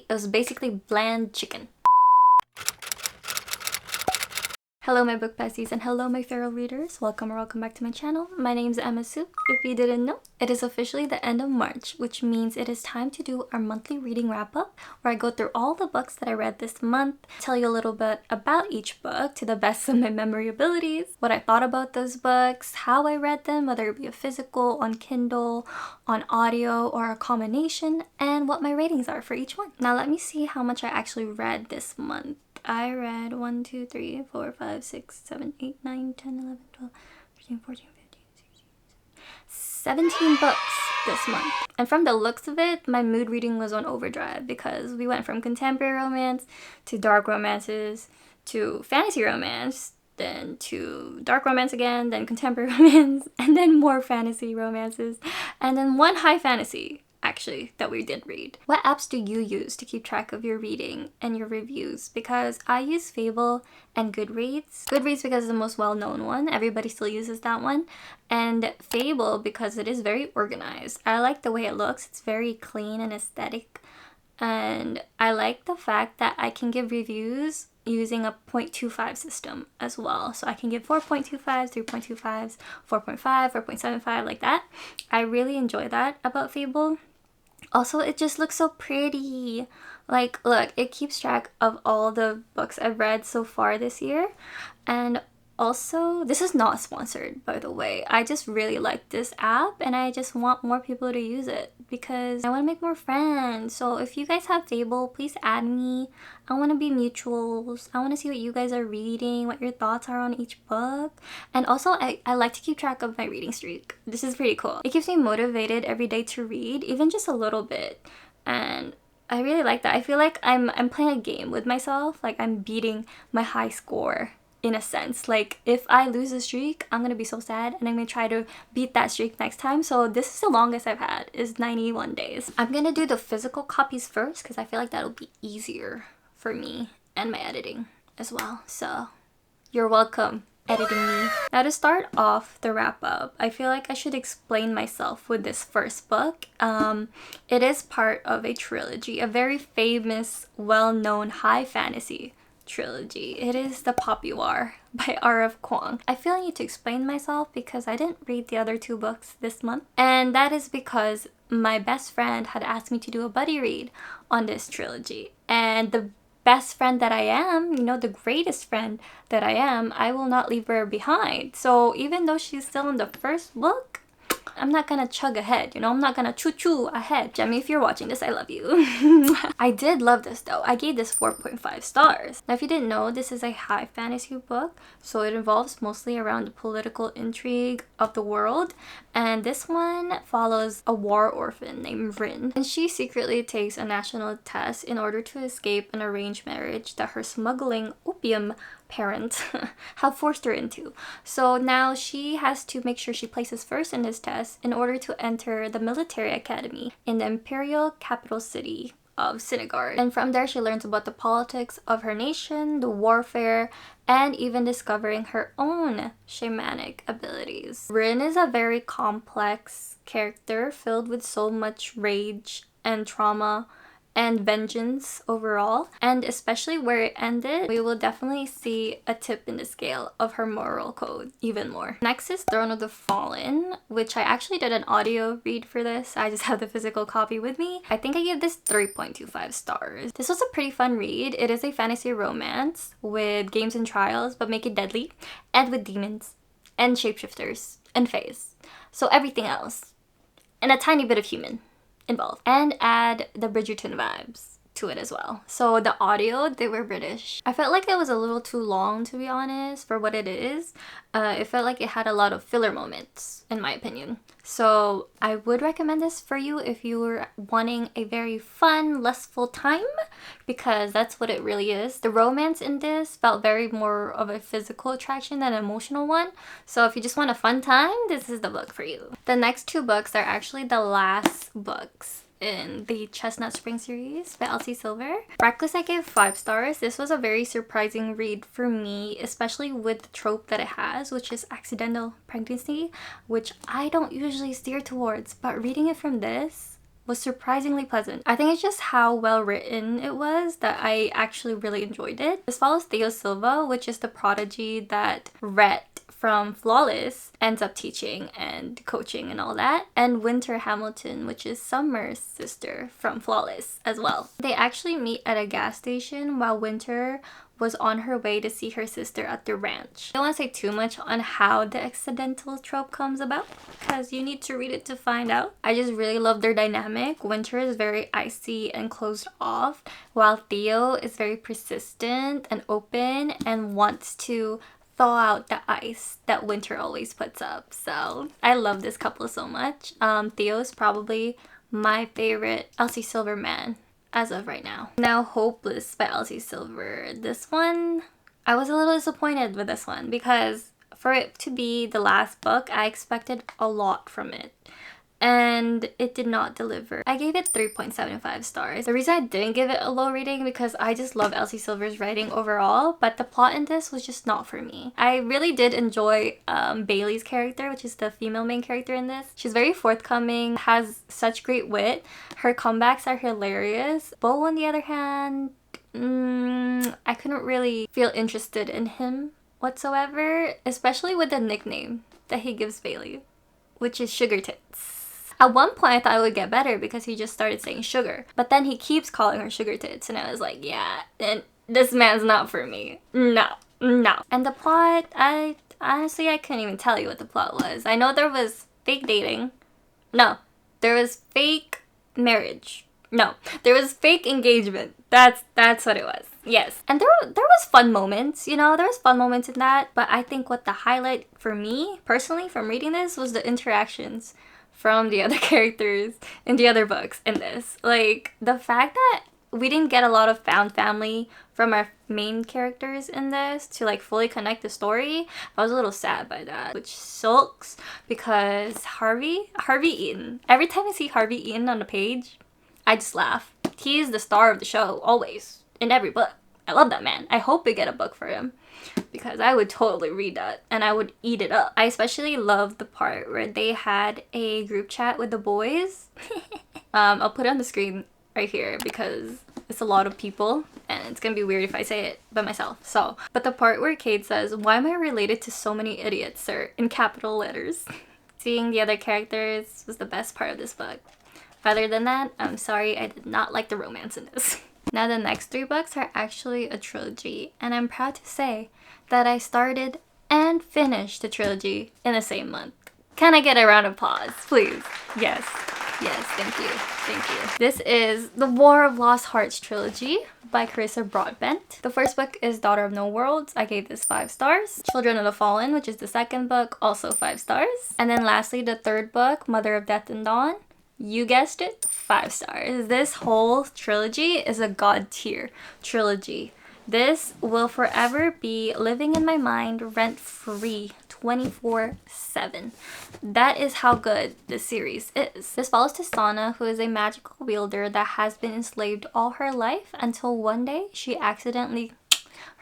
It was basically bland chicken. Hello my book besties and hello my feral readers. Welcome or welcome back to my channel. My name is Emma Sue. If you didn't know, it is officially the end of March, which means it is time to do our monthly reading wrap up where I go through all the books that I read this month, tell you a little bit about each book to the best of my memory abilities, what I thought about those books, how I read them, whether it be a physical, on Kindle, on audio, or a combination, and what my ratings are for each one. Now let me see how much I actually read this month. I read 1, 2, 3, 4, 5, 6, 7, 8, 9, 10, 11, 12, 13, 14, 15, 16, 17 books this month. And from the looks of it, my mood reading was on overdrive because we went from contemporary romance to dark romances to fantasy romance, then to dark romance again, then contemporary romance, and then more fantasy romances, and then one high fantasy actually that we did read. What apps do you use to keep track of your reading and your reviews? Because I use Fable and Goodreads. Goodreads because it's the most well-known one. Everybody still uses that one. And Fable because it is very organized. I like the way it looks. It's very clean and aesthetic. And I like the fact that I can give reviews using a 0.25 system as well. So I can give 4.25s, 3.25s, 4.5, 4.75, like that. I really enjoy that about Fable. Also, it just looks so pretty. Like, look, it keeps track of all the books I've read so far this year. And also, this is not sponsored, by the way. I just really like this app and I just want more people to use it because I want to make more friends. So if you guys have Fable, please add me. I want to be mutuals. I want to see what you guys are reading, what your thoughts are on each book. And also, I like to keep track of my reading streak. This is pretty cool. It keeps me motivated every day to read, even just a little bit. And I really like that. I feel like I'm playing a game with myself. Like I'm beating my high score. In a sense, like if I lose a streak, I'm gonna be so sad and I'm gonna try to beat that streak next time. So this is the longest I've had, is 91 days. I'm gonna do the physical copies first because I feel like that'll be easier for me and my editing as well. So you're welcome editing me. Now to start off the wrap up, I feel like I should explain myself with this first book. It is part of a trilogy, a very famous, well-known high fantasy trilogy. It is The Popular by R.F. Kuang. I feel I need to explain myself because I didn't read the other two books this month, and that is because my best friend had asked me to do a buddy read on this trilogy, and the best friend that I am, you know, the greatest friend that I will not leave her behind. So even though she's still in the first book, I'm not gonna chug ahead, you know? I'm not gonna choo-choo ahead. Jemmy, if you're watching this, I love you. I did love this though. I gave this 4.5 stars. Now, if you didn't know, this is a high fantasy book, so it involves mostly around the political intrigue of the world. And this one follows a war orphan named Rin. And she secretly takes a national test in order to escape an arranged marriage that her smuggling opium parents have forced her into. So now she has to make sure she places first in this test in order to enter the military academy in the imperial capital city of Sinigard. And from there she learns about the politics of her nation, the warfare, and even discovering her own shamanic abilities. Rin is a very complex character filled with so much rage and trauma and vengeance overall, and especially where it ended, we will definitely see a tip in the scale of her moral code even more. Next is Throne of the Fallen, which I actually did an audio read for this. I just have the physical copy with me. I think I gave this 3.25 stars. This was a pretty fun read. It is a fantasy romance with games and trials, but make it deadly, and with demons and shapeshifters and fays, so everything else, and a tiny bit of human involved, and add the Bridgerton vibes to it as well. So the audio, they were British. I felt like it was a little too long, to be honest, for what it is. It felt like it had a lot of filler moments, in my opinion. So I would recommend this for you if you were wanting a very fun, lustful time, because that's what it really is. The romance in this felt very more of a physical attraction than an emotional one. So if you just want a fun time, this is the book for you. The next two books are actually the last books in the Chestnut Spring series by Elsie Silver. Reckless I gave 5 stars. This was a very surprising read for me, especially with the trope that it has, which is accidental pregnancy, which I don't usually steer towards, but reading it from this was surprisingly pleasant. I think it's just how well written it was that I actually really enjoyed it. This follows Theo Silva, which is the prodigy that Rhett from Flawless ends up teaching and coaching and all that, and Winter Hamilton, which is Summer's sister from Flawless as well. They actually meet at a gas station while Winter was on her way to see her sister at the ranch. I don't want to say too much on how the accidental trope comes about because you need to read it to find out. I just really love their dynamic. Winter is very icy and closed off, while Theo is very persistent and open and wants to thaw out the ice that Winter always puts up. So I love this couple so much. Theo is probably my favorite Elsie Silver man as of right now. Now Hopeless by Elsie Silver. This one, I was a little disappointed with this one because for it to be the last book, I expected a lot from it. And it did not deliver. I gave it 3.75 stars. The reason I didn't give it a low rating because I just love Elsie Silver's writing overall, but the plot in this was just not for me. I really did enjoy Bailey's character, which is the female main character in this. She's very forthcoming, has such great wit. Her comebacks are hilarious. Bo, on the other hand, I couldn't really feel interested in him whatsoever, especially with the nickname that he gives Bailey, which is Sugar Tits. At one point, I thought it would get better because he just started saying sugar. But then he keeps calling her Sugar Tits. And I was like, yeah, and this man's not for me. No. And the plot, I couldn't even tell you what the plot was. I know there was fake dating. No. There was fake marriage. No. There was fake engagement. That's what it was. Yes. And there was fun moments, you know, there was fun moments in that. But I think what the highlight for me, personally, from reading this was the interactions from the other characters in the other books in this. Like, the fact that we didn't get a lot of found family from our main characters in this to like fully connect the story, I was a little sad by that, which sucks because Harvey Eaton, every time I see Harvey Eaton on the page, I just laugh. He's the star of the show, always, in every book. I love that man. I hope we get a book for him because I would totally read that and I would eat it up. I especially love the part where they had a group chat with the boys. I'll put it on the screen right here because it's a lot of people and it's gonna be weird if I say it by myself. So, but the part where Kate says, "Why am I related to so many idiots, sir?" in capital letters. Seeing the other characters was the best part of this book. Other than that, I'm sorry, I did not like the romance in this. Now the next 3 books are actually a trilogy, and I'm proud to say that I started and finished the trilogy in the same month. Can I get a round of applause, please? Yes, thank you. This is the War of Lost Hearts trilogy by Carissa Broadbent. The first book is Daughter of No Worlds. I gave this 5 stars. Children of the Fallen, which is the second book, also 5 stars. And then lastly, the third book, Mother of Death and Dawn. You guessed it, 5 stars. This whole trilogy is a god tier trilogy. This will forever be living in my mind rent-free 24/7. That is how good this series is. This follows Tisana, who is a magical wielder that has been enslaved all her life until one day she accidentally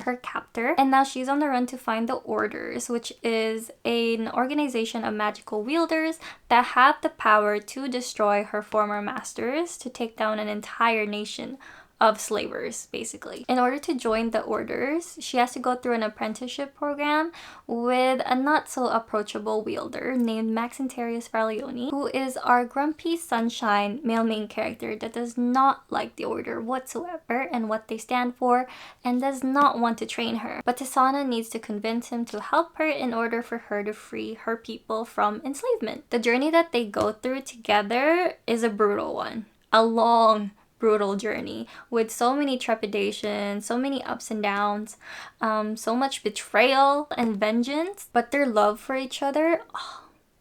her captor, and now she's on the run to find the Orders, which is an organization of magical wielders that have the power to destroy her former masters to take down an entire nation of slavers, basically. In order to join the Orders, she has to go through an apprenticeship program with a not so approachable wielder named Maxentarius Farlione, who is our grumpy sunshine male main character that does not like the Order whatsoever and what they stand for and does not want to train her. But Tisana needs to convince him to help her in order for her to free her people from enslavement. The journey that they go through together is a brutal one. A long, brutal journey with so many trepidations, so many ups and downs, so much betrayal and vengeance, but their love for each other,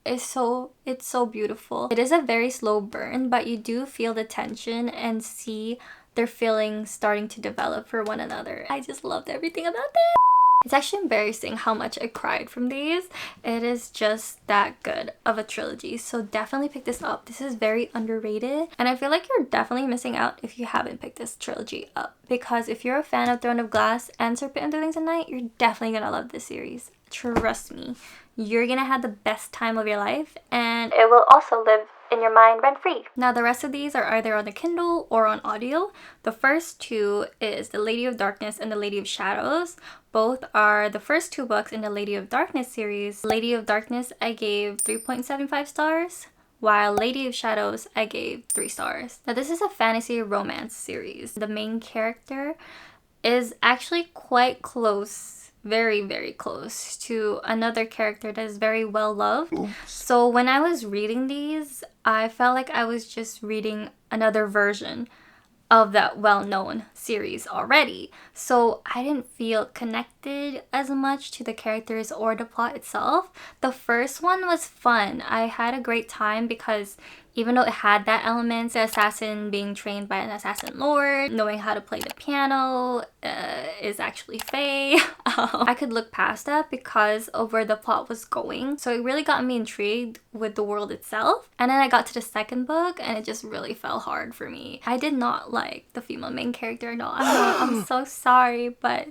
it's so beautiful. It is a very slow burn, but you do feel the tension and see their feelings starting to develop for one another. I just loved everything about that. It's actually embarrassing how much I cried from these. It is just that good of a trilogy. So definitely pick this up. This is very underrated. And I feel like you're definitely missing out if you haven't picked this trilogy up. Because if you're a fan of Throne of Glass and Serpent and the Wings at Night, you're definitely gonna love this series. Trust me. You're gonna have the best time of your life. And it will also live in your mind rent free. Now the rest of these are either on the Kindle or on audio. The first two is The Lady of Darkness and The Lady of Shadows. Both are the first two books in the Lady of Darkness series. Lady of Darkness I gave 3.75 stars, while Lady of Shadows I gave 3 stars. Now this is a fantasy romance series. The main character is actually quite close, very, very close to another character that is very well loved. Oops. So when I was reading these, I felt like I was just reading another version of that well-known series already. So I didn't feel connected as much to the characters or the plot itself. The first one was fun. I had a great time because even though it had that element, the assassin being trained by an assassin lord, knowing how to play the piano is actually Faye. I could look past that because of where the plot was going. So it really got me intrigued with the world itself. And then I got to the second book and it just really fell hard for me. I did not like the female main character. No, I'm so sorry, but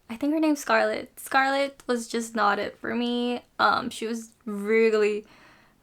I think her name's Scarlet. Scarlet was just not it for me. She was really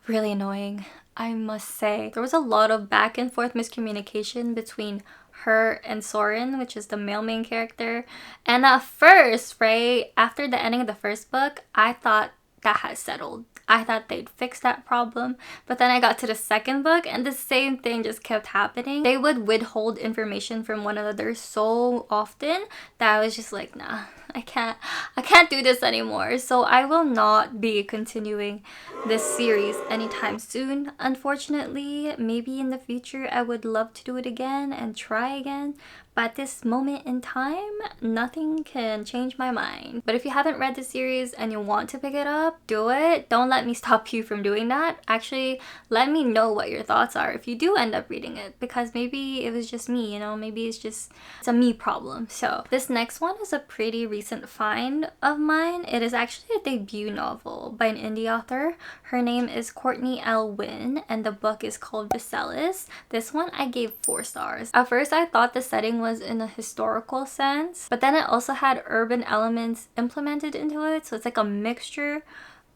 annoying, I must say. There was a lot of back and forth miscommunication between her and Soren, which is the male main character. And at first, right, after the ending of the first book, I thought that had settled. I thought they'd fix that problem. But then I got to the second book and the same thing just kept happening. They would withhold information from one another so often that I was just like, nah, I can't do this anymore. So I will not be continuing this series anytime soon, unfortunately. Maybe in the future I would love to do it again and try again. But at this moment in time, nothing can change my mind. But if you haven't read the series and you want to pick it up, do it. Don't let me stop you from doing that. Actually, let me know what your thoughts are if you do end up reading it, because maybe it was just me, you know, maybe it's a me problem. So this next one is a pretty recent find of mine. It is actually a debut novel by an indie author. Her name is Courtney L. Wynn and the book is called Visalis. This one I gave 4 stars. At first I thought the setting was in a historical sense, but then it also had urban elements implemented into it, so it's like a mixture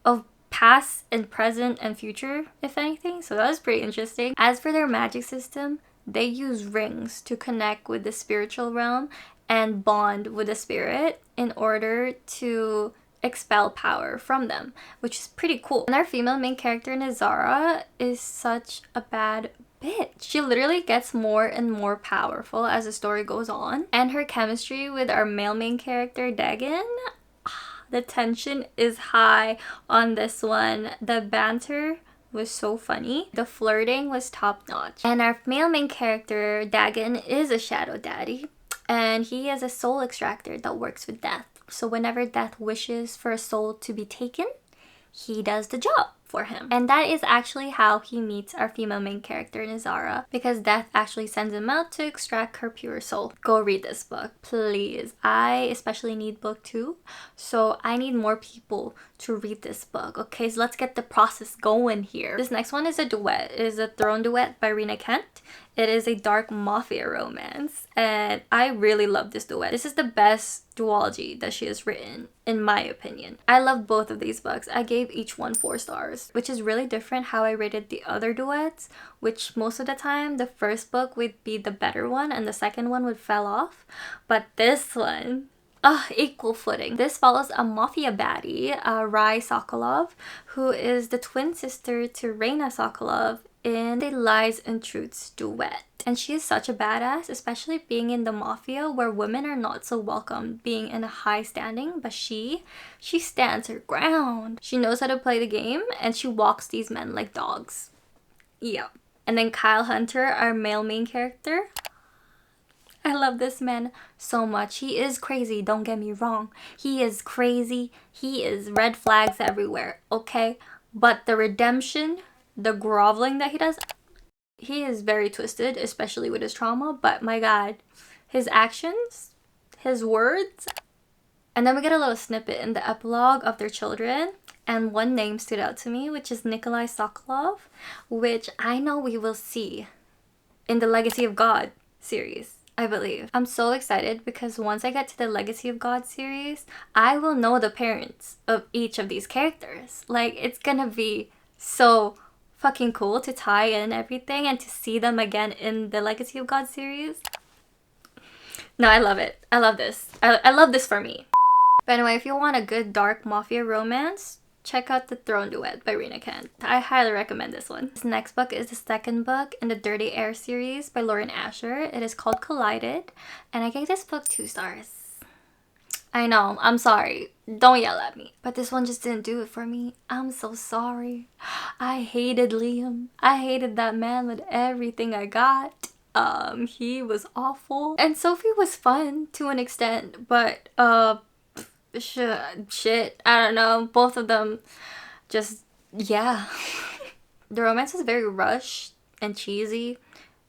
of past and present and future, if anything. So that was pretty interesting. As for their magic system, they use rings to connect with the spiritual realm and bond with the spirit in order to expel power from them, which is pretty cool. And our female main character, Nazara, is such a bad bitch. She literally gets more and more powerful as the story goes on. And her chemistry with our male main character, Dagon, the tension is high on this one. The banter was so funny. The flirting was top notch. And our male main character, Dagon, is a shadow daddy. And he is a soul extractor that works with death. So whenever death wishes for a soul to be taken, he does the job for him. And that is actually how he meets our female main character, Nazara, because death actually sends him out to extract her pure soul. Go read this book, please. I especially need book 2, so I need more people to read this book. Okay, so let's get the process going here. This next one is a duet. It is a throne duet by Rena Kent. It is a dark mafia romance, and I really love this duet. This is the best duology that she has written, in my opinion. I love both of these books. I gave each one 4 stars, which is really different how I rated the other duets, which most of the time the first book would be the better one and the second one would fell off. But this one, equal footing. This follows a mafia baddie, Rai Sokolov, who is the twin sister to Reina Sokolov in the Lies and Truths duet. And she is such a badass, especially being in the mafia where women are not so welcome being in a high standing, but she stands her ground. She knows how to play the game and she walks these men like dogs. Yeah. And then Kyle Hunter, our male main character. I love this man so much. He is crazy, don't get me wrong. He is crazy. He is red flags everywhere, okay? But the redemption, the groveling that he does, he is very twisted, especially with his trauma, but my god, his actions, his words. And then we get a little snippet in the epilogue of their children, and one name stood out to me, which is Nikolai Sokolov, which I know we will see in the Legacy of God series, I believe. I'm so excited because once I get to the Legacy of God series, I will know the parents of each of these characters. Like, it's gonna be so fucking cool to tie in everything and to see them again in the Legacy of God series. No, I love it. I love this. I love this for me. But anyway, if you want a good dark mafia romance, check out The Throne Duet by Rina Kent. I highly recommend this one. This next book is the second book in the Dirty Air series by Lauren Asher. It is called Collided, and I gave this book 2 stars. I know, I'm sorry. Don't yell at me. But this one just didn't do it for me. I'm so sorry. I hated Liam. I hated that man with everything I got. He was awful. And Sophie was fun to an extent, but shit, I don't know. Both of them just, yeah. The romance was very rushed and cheesy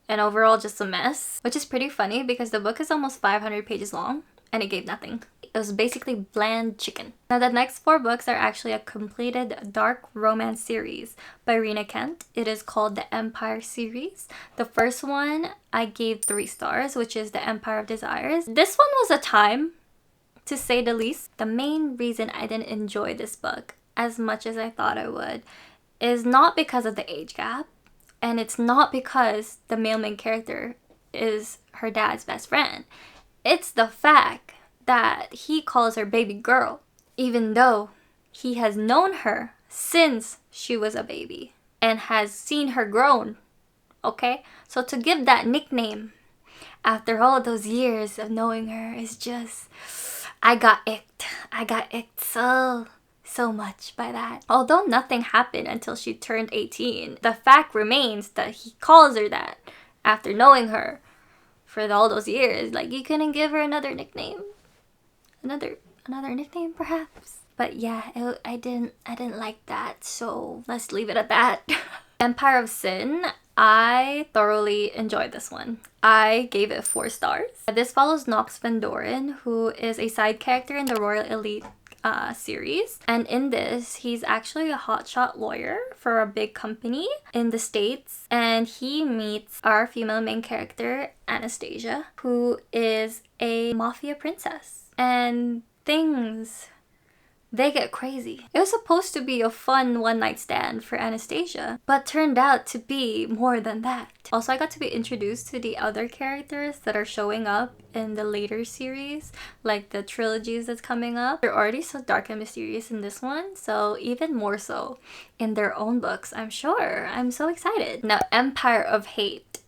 and overall just a mess, which is pretty funny because the book is almost 500 pages long and it gave nothing. It was basically bland chicken. Now the next 4 books are actually a completed dark romance series by Rina Kent. It is called the Empire series. The first one I gave 3 stars, which is the Empire of Desires. This one was a time, to say the least. The main reason I didn't enjoy this book as much as I thought I would is not because of the age gap, and it's not because the male main character is her dad's best friend. It's the fact that he calls her baby girl, even though he has known her since she was a baby and has seen her grown, okay? So to give that nickname after all those years of knowing her is just, I got icked. I got icked so much by that. Although nothing happened until she turned 18, the fact remains that he calls her that after knowing her for all those years. Like, you couldn't give her another nickname? Another nickname perhaps? But yeah, I didn't like that, so let's leave it at that. Empire of Sin, I thoroughly enjoyed this one. I gave it 4 stars. This follows Nox Van Doren, who is a side character in the Royal Elite series, and in this he's actually a hotshot lawyer for a big company in the States, and he meets our female main character Anastasia, who is a mafia princess, and they get crazy. It was supposed to be a fun one-night stand for Anastasia, but turned out to be more than that. Also, I got to be introduced to the other characters that are showing up in the later series, like the trilogies that's coming up. They're already so dark and mysterious in this one, so even more so in their own books, I'm sure. I'm so excited. Now, Empire of Hate.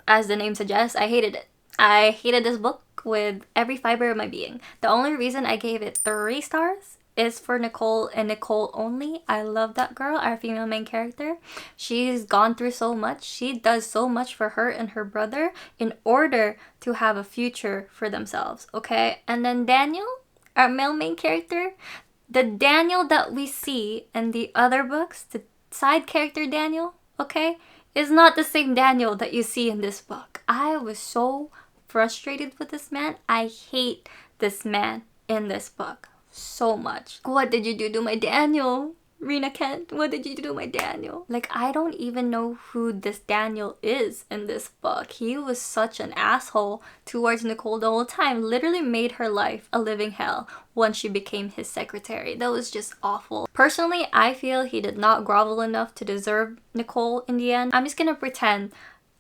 As the name suggests, I hated it. I hated this book with every fiber of my being. The only reason I gave it 3 stars is for Nicole and Nicole only. I love that girl, our female main character. She's gone through so much. She does so much for her and her brother in order to have a future for themselves, okay? And then Daniel, our male main character, the Daniel that we see in the other books, the side character Daniel, okay, is not the same Daniel that you see in this book. I was so frustrated with this man. I hate this man in this book so much. What did you do to my Daniel? Rina Kent, what did you do to my Daniel? Like, I don't even know who this Daniel is in this book. He was such an asshole towards Nicole the whole time. Literally made her life a living hell once she became his secretary. That was just awful. Personally, I feel he did not grovel enough to deserve Nicole in the end. I'm just gonna pretend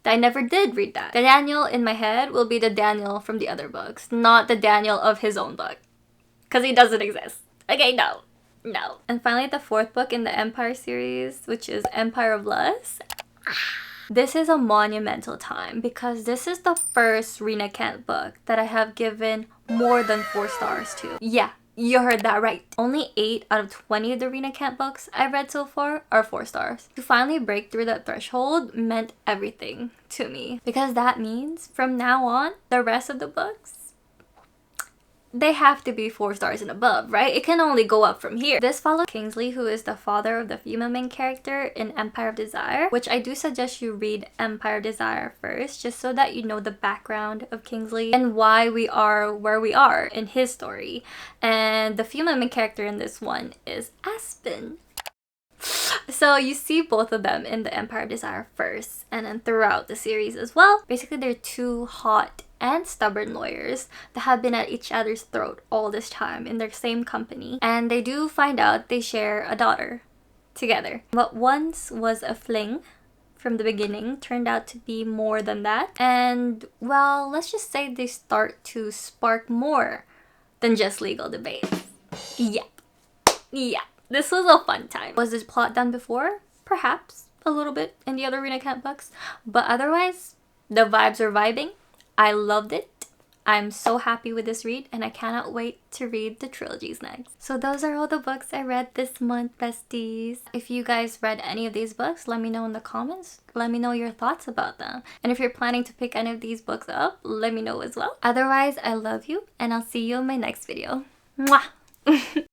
I never did read that. The Daniel in my head will be the Daniel from the other books, not the Daniel of his own book. Because he doesn't exist. Okay, no. And finally, the 4th book in the Empire series, which is Empire of Lust. This is a monumental time because this is the first Rina Kent book that I have given more than 4 stars to. Yeah, you heard that right. Only 8 out of 20 of the Rina Kent books I've read so far are 4 stars. To finally break through that threshold meant everything to me, because that means from now on, the rest of the books, they have to be 4 stars and above, right? It can only go up from here. This follows Kingsley, who is the father of the female main character in Empire of Desire, which I do suggest you read Empire of Desire first, just so that you know the background of Kingsley and why we are where we are in his story. And the female main character in this one is Aspen. So you see both of them in the Empire of Desire first, and then throughout the series as well. Basically, they're 2 hot and stubborn lawyers that have been at each other's throat all this time in their same company, and they do find out they share a daughter. together. What once was a fling from the beginning turned out to be more than that. And well, let's just say they start to spark more than just legal debates. Yeah. This was a fun time. Was this plot done before? Perhaps a little bit in the other Arena Camp books, but otherwise the vibes are vibing. I loved it. I'm so happy with this read and I cannot wait to read the trilogies next. So those are all the books I read this month, besties. If you guys read any of these books, let me know in the comments. Let me know your thoughts about them. And if you're planning to pick any of these books up, let me know as well. Otherwise, I love you and I'll see you in my next video. Mwah!